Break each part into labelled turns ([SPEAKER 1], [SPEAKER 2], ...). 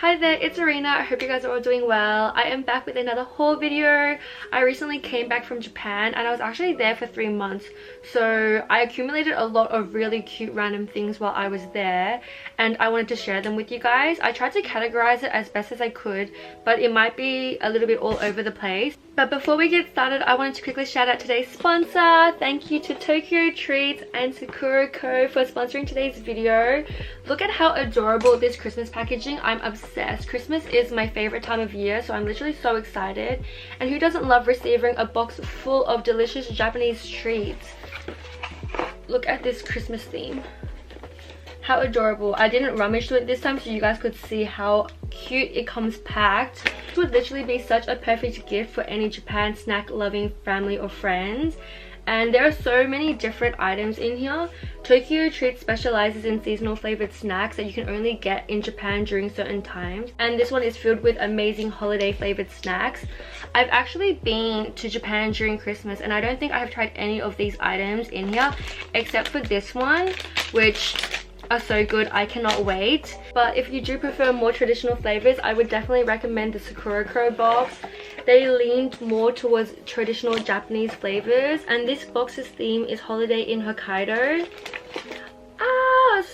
[SPEAKER 1] Hi there, it's Arena. I hope you guys are all doing well. I am back with another haul video. I recently came back from Japan and I was actually there for 3 months. So I accumulated a lot of really cute random things while I was there and I wanted to share them with you guys. I tried to categorize it as best as I could, but it might be a little bit all over the place. But before we get started, I wanted to quickly shout out today's sponsor. Thank you to Tokyo Treats and Sakura Co for sponsoring today's video. Look at how adorable this Christmas packaging. I'm obsessed. Christmas is my favorite time of year, so I'm literally so excited. And who doesn't love receiving a box full of delicious Japanese treats? Look at this Christmas theme. How adorable. I didn't rummage through it this time so you guys could see how cute it comes packed. This would literally be such a perfect gift for any Japan snack loving family or friends. And there are so many different items in here. Tokyo Treats specializes in seasonal flavored snacks that you can only get in Japan during certain times. And this one is filled with amazing holiday flavored snacks. I've actually been to Japan during Christmas and I don't think I have tried any of these items in here except for this one, which are so good. I cannot wait. But if you do prefer more traditional flavors, I would definitely recommend the Sakura Co box. They leaned more towards traditional Japanese flavors, and this box's theme is holiday in Hokkaido.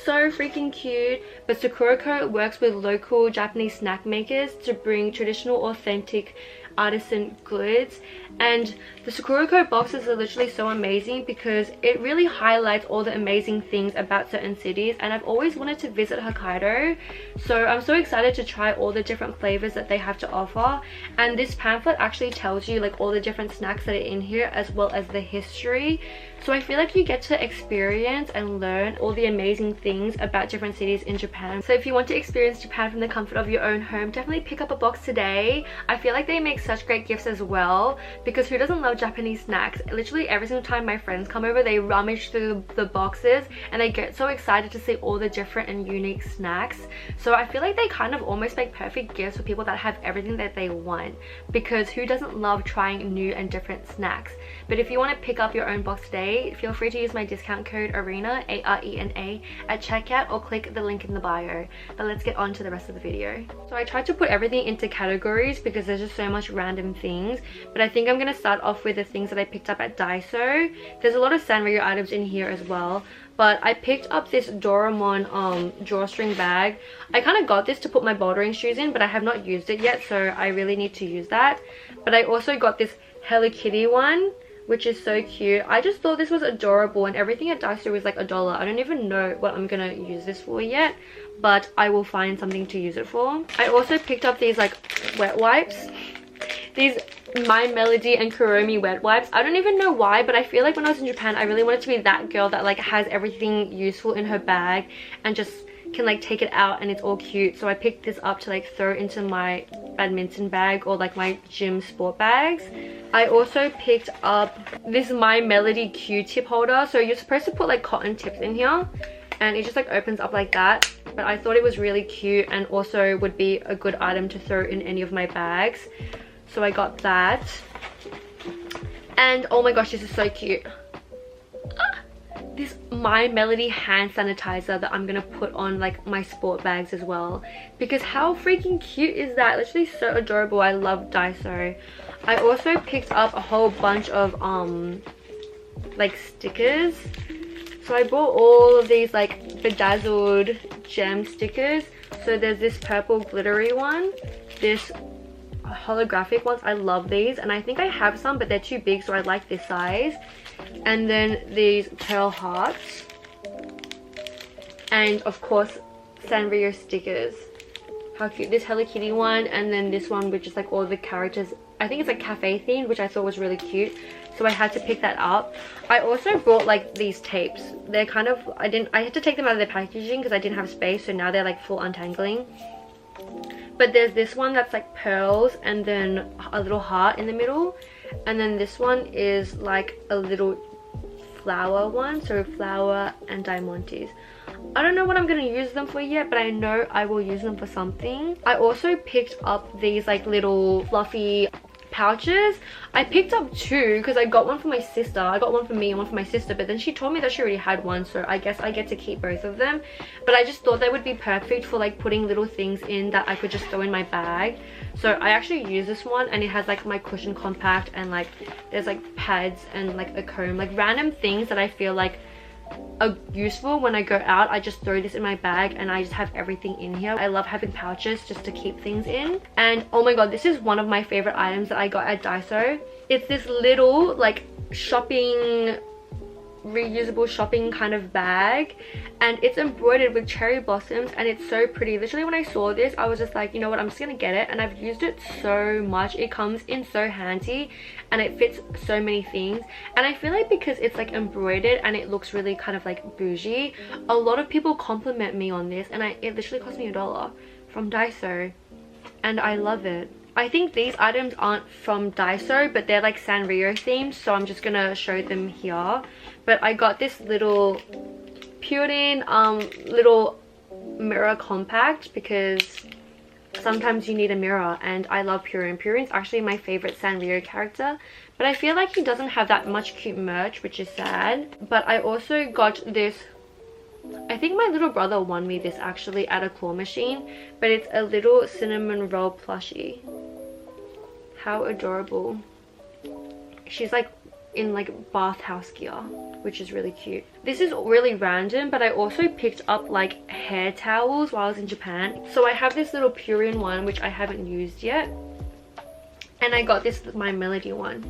[SPEAKER 1] So freaking cute. But Sakura Co works with local Japanese snack makers to bring traditional, authentic artisan goods, and the Sakura Co boxes are literally so amazing because it really highlights all the amazing things about certain cities, and I've always wanted to visit Hokkaido, so I'm so excited to try all the different flavors that they have to offer. And this pamphlet actually tells you like all the different snacks that are in here as well as the history, so I feel like you get to experience and learn all the amazing things about different cities in Japan. So if you want to experience Japan from the comfort of your own home, definitely pick up a box today. I feel like they make such great gifts as well, because who doesn't love Japanese snacks? Literally every single time my friends come over, they rummage through the boxes and they get so excited to see all the different and unique snacks. So I feel like they kind of almost make perfect gifts for people that have everything that they want, because who doesn't love trying new and different snacks? But if you want to pick up your own box today, feel free to use my discount code ARENA, ARENA, at checkout or click the link in the bio. But let's get on to the rest of the video. So I tried to put everything into categories because there's just so much random things, but I think I'm going to start off with the things that I picked up at Daiso. There's a lot of Sanrio items in here as well, but I picked up this Doraemon drawstring bag. I kind of got this to put my bouldering shoes in, but I have not used it yet, so I really need to use that. But I also got this Hello Kitty one, which is so cute. I just thought this was adorable, and everything at Daiso was like $1. I don't even know what I'm gonna use this for yet, but I will find something to use it for. I also picked up these like wet wipes. These My Melody and Kuromi wet wipes. I don't even know why, but I feel like when I was in Japan, I really wanted to be that girl that like has everything useful in her bag and just can like take it out and it's all cute. So I picked this up to like throw into my badminton bag or like my gym sport bags. I also picked up this My Melody Q-tip holder. So you're supposed to put like cotton tips in here and it just like opens up like that, but I thought it was really cute and also would be a good item to throw in any of my bags. So I got that. And oh my gosh, this is so cute. This My Melody hand sanitizer that I'm gonna put on like my sport bags as well, because how freaking cute is that? Literally so adorable. I love Daiso. I also picked up a whole bunch of like stickers. So I bought all of these like bedazzled gem stickers. So there's this purple glittery one, this holographic ones. I love these, and I think I have some, but they're too big, so I like this size. And then these pearl hearts, and of course Sanrio stickers. How cute. This Hello Kitty one, and then this one with just like all the characters. I think it's like cafe themed, which I thought was really cute, so I had to pick that up. I also brought like these tapes. They're kind of, I had to take them out of their packaging because I didn't have space, so now they're like full untangling. But there's this one that's like pearls and then a little heart in the middle, and then this one is like a little flower one, so flower and diamantes. I don't know what I'm gonna use them for yet, but I know I will use them for something. I also picked up these like little fluffy pouches, I picked up 2 because I got one for my sister. I got one for me and one for my sister, but then she told me that she already had one, so I guess I get to keep both of them. But I just thought they would be perfect for like putting little things in that I could just throw in my bag. So I actually use this one, and it has like my cushion compact, and like there's like pads and like a comb, like random things that I feel like are useful when I go out. I just throw this in my bag and I just have everything in here. I love having pouches just to keep things in. And oh my god, this is one of my favorite items that I got at Daiso. It's this little like reusable shopping kind of bag, and it's embroidered with cherry blossoms, and it's so pretty. Literally when I saw this, I was just like, you know what, I'm just gonna get it, and I've used it so much. It comes in so handy and it fits so many things, and I feel like because it's like embroidered and it looks really kind of like bougie, a lot of people compliment me on this, and it literally cost me $1 from Daiso, and I love it. I think these items aren't from Daiso, but they're like Sanrio themed, so I'm just gonna show them here. But I got this little Purine little mirror compact because sometimes you need a mirror, and I love Purine. Purine's actually my favorite Sanrio character, but I feel like he doesn't have that much cute merch, which is sad. But I also got this, I think my little brother won me this actually at a claw machine, but it's a little cinnamon roll plushie. How adorable. She's like in like bathhouse gear, which is really cute. This is really random, but I also picked up like hair towels while I was in Japan. So I have this little Purine one, which I haven't used yet, and I got this My Melody one.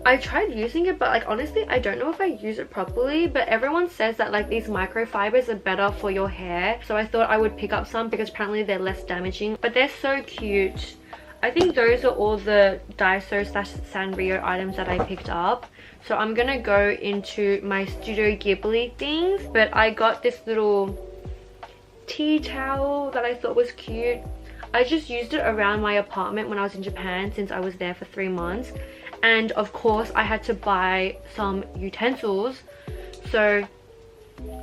[SPEAKER 1] I tried using it, but like honestly I don't know if I use it properly, but everyone says that like these microfibers are better for your hair, so I thought I would pick up some because apparently they're less damaging. But they're so cute. I think those are all the Daiso / Sanrio items that I picked up. So I'm gonna go into my Studio Ghibli things. But I got this little tea towel that I thought was cute. I just used it around my apartment when I was in Japan, since I was there for 3 months. And of course I had to buy some utensils, so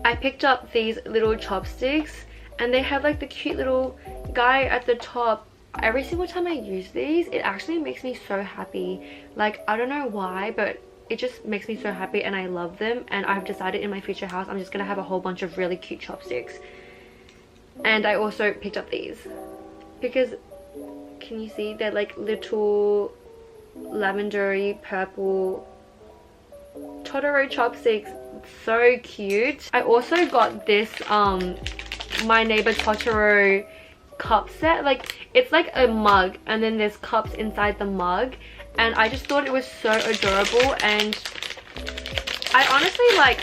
[SPEAKER 1] I picked up these little chopsticks, and they have like the cute little guy at the top. Every single time I use these, it actually makes me so happy. Like I don't know why, but it just makes me so happy, and I love them. And I've decided in my future house I'm just gonna have a whole bunch of really cute chopsticks. And I also picked up these because, can you see, they're like little lavendery purple Totoro chopsticks. So cute. I also got this My Neighbor Totoro cup set. Like it's like a mug, and then there's cups inside the mug, and I just thought it was so adorable. And I honestly like,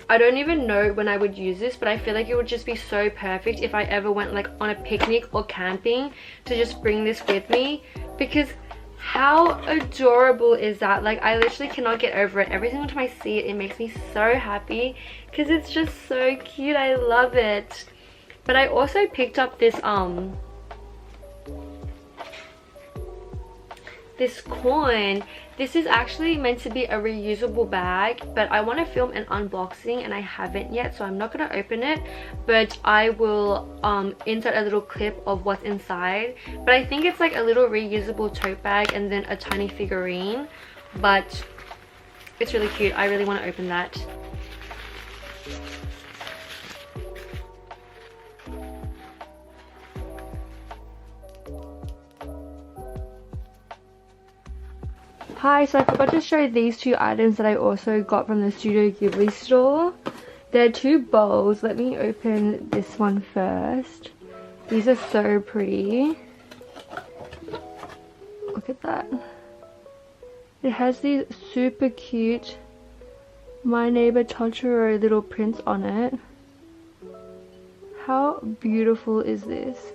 [SPEAKER 1] I don't even know when I would use this, but I feel like it would just be so perfect if I ever went like on a picnic or camping, to just bring this with me, because how adorable is that? Like I literally cannot get over it. Every single time I see it, it makes me so happy because it's just so cute. I love it. But I also picked up this this coin. This is actually meant to be a reusable bag, but I want to film an unboxing and I haven't yet, so I'm not going to open it, but I will insert a little clip of what's inside. But I think it's like a little reusable tote bag and then a tiny figurine, but it's really cute. I really want to open that. Hi, so I forgot to show these 2 items that I also got from the Studio Ghibli store. They're 2 bowls. Let me open this one first. These are so pretty. Look at that. It has these super cute My Neighbor Totoro little prints on it. How beautiful is this?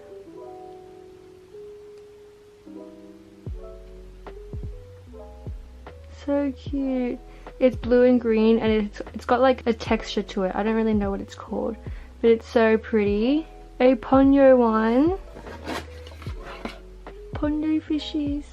[SPEAKER 1] So cute. It's blue and green, and it's got like a texture to it. I don't really know what it's called, but it's so pretty. A ponyo one. Ponyo fishies.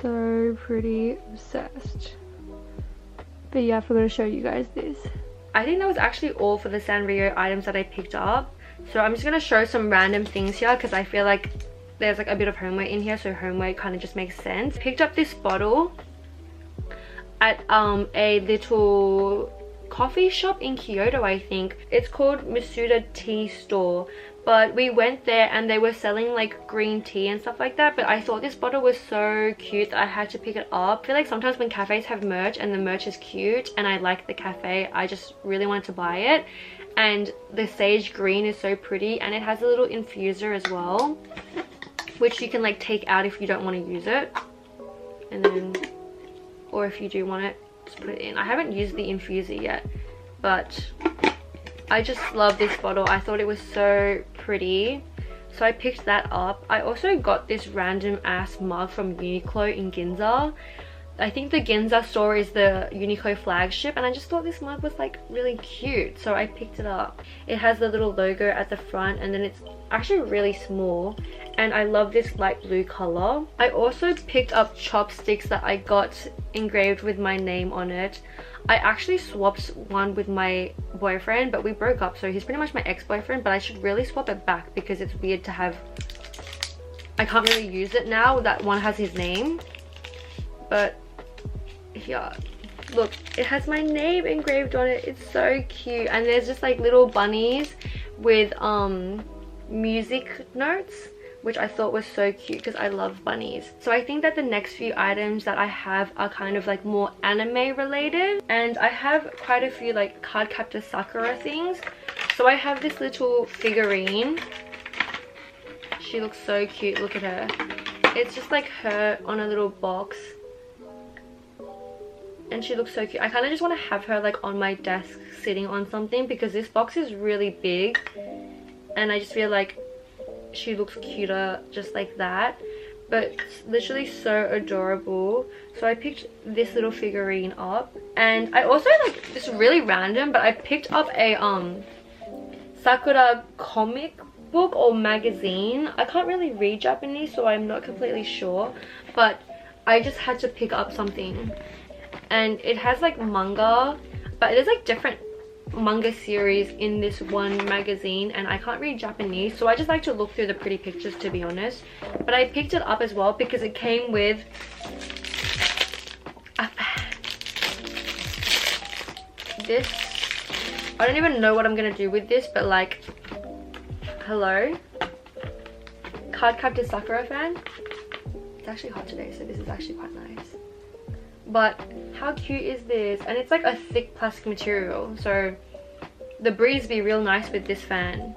[SPEAKER 1] So pretty, obsessed. But yeah, I forgot to show you guys this. I think that was actually all for the Sanrio items that I picked up. So I'm just going to show some random things here because I feel like there's like a bit of homeware in here, so homeware kind of just makes sense. Picked up this bottle at a little coffee shop in Kyoto, I think. It's called Masuda Tea Store. But we went there and they were selling like green tea and stuff like that. But I thought this bottle was so cute that I had to pick it up. I feel like sometimes when cafes have merch and the merch is cute and I like the cafe, I just really wanted to buy it. And the sage green is so pretty, and it has a little infuser as well, which you can like take out if you don't want to use it. And then, or if you do want it, just put it in. I haven't used the infuser yet, but I just love this bottle. I thought it was so pretty, so I picked that up. I also got this random ass mug from Uniqlo in Ginza. I think the Ginza store is the Uniqlo flagship, and I just thought this mug was like really cute, so I picked it up. It has the little logo at the front, and then it's actually really small, and I love this light blue color. I also picked up chopsticks that I got engraved with my name on it. I actually swapped one with my boyfriend, but we broke up, so he's pretty much my ex-boyfriend, but I should really swap it back because it's weird to have... I can't really use it now that one has his name. But yeah, look, it has my name engraved on it. It's so cute, and there's just like little bunnies with music notes, which I thought was so cute because I love bunnies. So I think that the next few items that I have are kind of like more anime related, and I have quite a few like Cardcaptor Sakura things. So I have this little figurine. She looks so cute, look at her. It's just like her on a little box, and she looks so cute. I kind of just want to have her like on my desk sitting on something because this box is really big, and I just feel like she looks cuter just like that. But it's literally so adorable. So I picked this little figurine up, and I also like, this is really random, but I picked up a Sakura comic book or magazine. I can't really read Japanese, so I'm not completely sure, but I just had to pick up something. And it has like manga, but there's like different manga series in this one magazine, and I can't read Japanese, so I just like to look through the pretty pictures, to be honest. But I picked it up as well because it came with a fan. This, I don't even know what I'm gonna do with this, but like, hello, Cardcaptor Sakura fan. It's actually hot today, so this is actually quite nice. But how cute is this? And it's like a thick plastic material, so the breeze be real nice with this fan.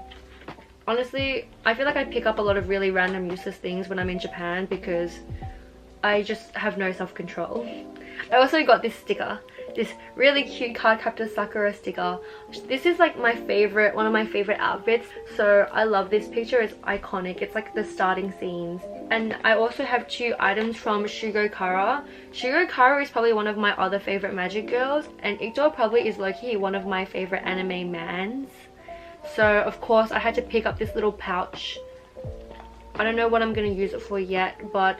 [SPEAKER 1] Honestly, I feel like I pick up a lot of really random useless things when I'm in Japan because I just have no self-control. I also got this sticker, this really cute Cardcaptor Sakura sticker. This is like my favorite, one of my favorite outfits, so I love this picture. It's iconic. It's like the starting scenes. And I also have two items from Shugo Kara. Shugo Kara is probably one of my other favorite magic girls, and Ito probably is low-key one of my favorite anime mans. So of course I had to pick up this little pouch. I don't know what I'm gonna use it for yet, but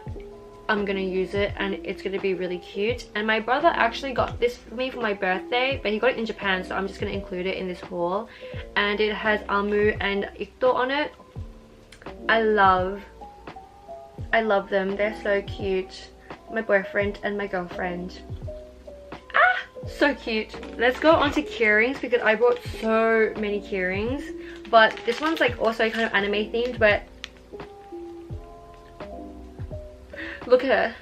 [SPEAKER 1] I'm gonna use it, and it's gonna be really cute. And my brother actually got this for me for my birthday, but he got it in Japan, so I'm just gonna include it in this haul. And it has Amu and Ito on it. I love them. They're so cute. My boyfriend and my girlfriend. Ah, so cute. Let's go on to keyrings because I brought so many keyrings, but this one's like also kind of anime themed. But look at her.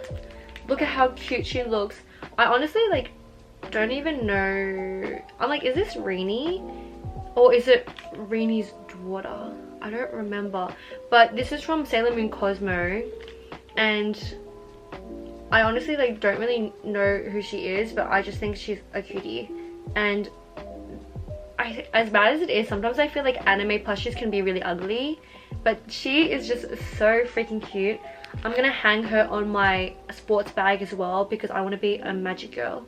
[SPEAKER 1] Look at how cute she looks. I honestly like don't even know. I'm like, is this Rini? Or is it Rini's daughter? I don't remember. But this is from Sailor Moon Cosmo. And I honestly like don't really know who she is, but I just think she's a cutie. And as bad as it is, sometimes I feel like anime plushies can be really ugly, but she is just so freaking cute. I'm gonna hang her on my sports bag as well because I want to be a magic girl.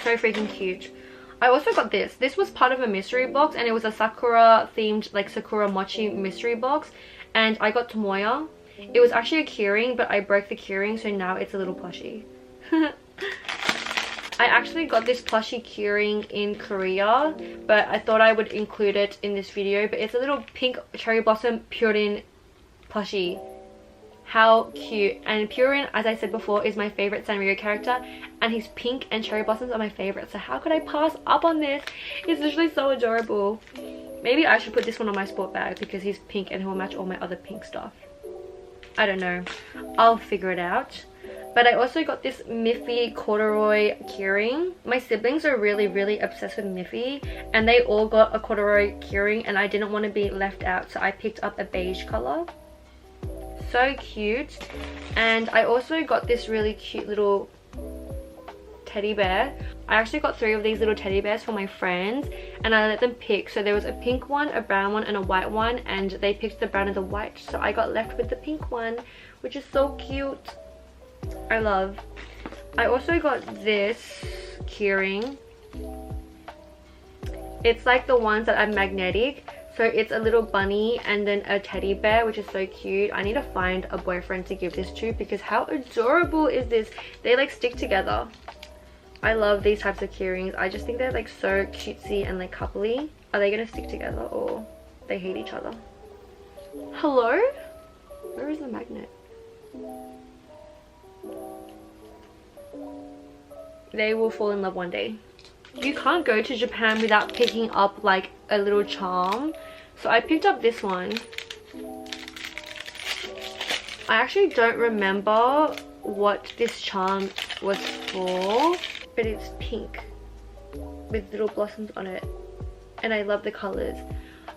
[SPEAKER 1] So freaking cute. I also got this. This was part of a mystery box, and it was a Sakura themed, like Sakura Mochi mystery box, and I got Tomoya. It was actually a keyring, but I broke the keyring, so now it's a little plushie. I actually got this plushie keyring in Korea, but I thought I would include it in this video. But it's a little pink cherry blossom Purin plushie. How cute. And Purin, as I said before, is my favorite Sanrio character, and his pink and cherry blossoms are my favorite, so how could I pass up on this? It's literally so adorable. Maybe I should put this one on my sport bag because he's pink and he'll match all my other pink stuff. I don't know, I'll figure it out. But I also got this Miffy corduroy keyring. My siblings are really obsessed with Miffy, and they all got a corduroy keyring, and I didn't want to be left out, so I picked up a beige color. So cute. And I also got this really cute little teddy bear. I actually got 3 of these little teddy bears for my friends, and I let them pick. So there was a pink one, a brown one, and a white one, and they picked the brown and the white, so I got left with the pink one, which is so cute. I love. I also got this keyring. It's like the ones that are magnetic. So it's a little bunny and then a teddy bear, which is so cute. I need to find a boyfriend to give this to because how adorable is this? They like stick together. I love these types of keyrings. I just think they're like so cutesy and like coupley. Are they gonna stick together or they hate each other? Hello? Where is the magnet? They will fall in love one day. You can't go to Japan without picking up like a little charm, so I picked up this one. I actually don't remember what this charm was for, but it's pink with little blossoms on it, and I love the colors.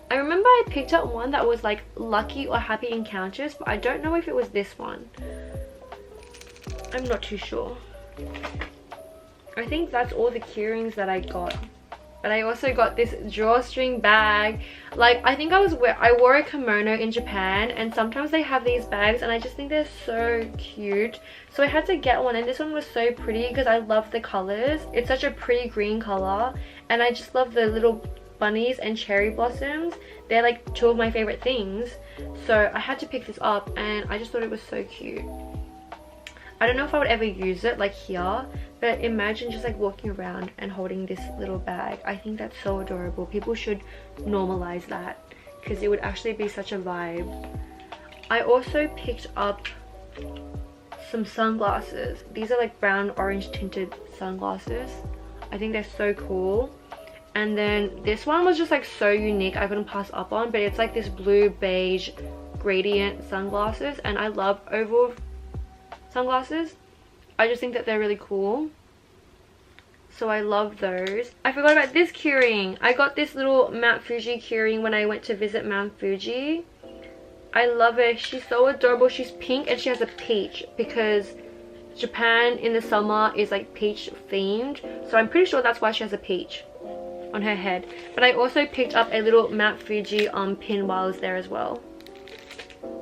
[SPEAKER 1] I remember I picked up one that was like lucky or happy encounters, but I don't know if it was this one. I'm not too sure. I think that's all the keyrings that I got. But I also got this drawstring bag. Like, I think I wore a kimono in Japan, and sometimes they have these bags and I just think they're so cute. So I had to get one, and this one was so pretty because I love the colors. It's such a pretty green color, and I just love the little bunnies and cherry blossoms. They're like 2 of my favorite things. So I had to pick this up, and I just thought it was so cute. I don't know if I would ever use it like here, but imagine just like walking around and holding this little bag. I think that's so adorable. People should normalize that because it would actually be such a vibe. I also picked up some sunglasses. These are like brown orange tinted sunglasses. I think they're so cool. And then this one was just like so unique, I couldn't pass up on, but it's like this blue beige gradient sunglasses, and I love oval sunglasses. I just think that they're really cool, so I love those. I forgot about this keyring. I got this little Mount Fuji keyring when I went to visit Mount Fuji. I love her. She's so adorable. She's pink and she has a peach because Japan in the summer is like peach themed, so I'm pretty sure that's why she has a peach on her head. But I also picked up a little Mount Fuji pin while I was there as well.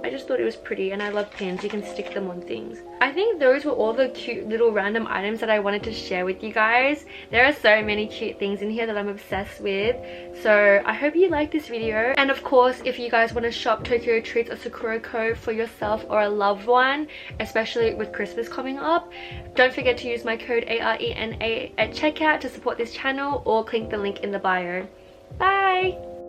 [SPEAKER 1] I just thought it was pretty, and I love pins. You can stick them on things. I think those were all the cute little random items that I wanted to share with you guys. There are so many cute things in here that I'm obsessed with. So I hope you liked this video. And of course, if you guys want to shop Tokyo Treats or Sakurako for yourself or a loved one, especially with Christmas coming up, don't forget to use my code ARENA at checkout to support this channel, or click the link in the bio. Bye!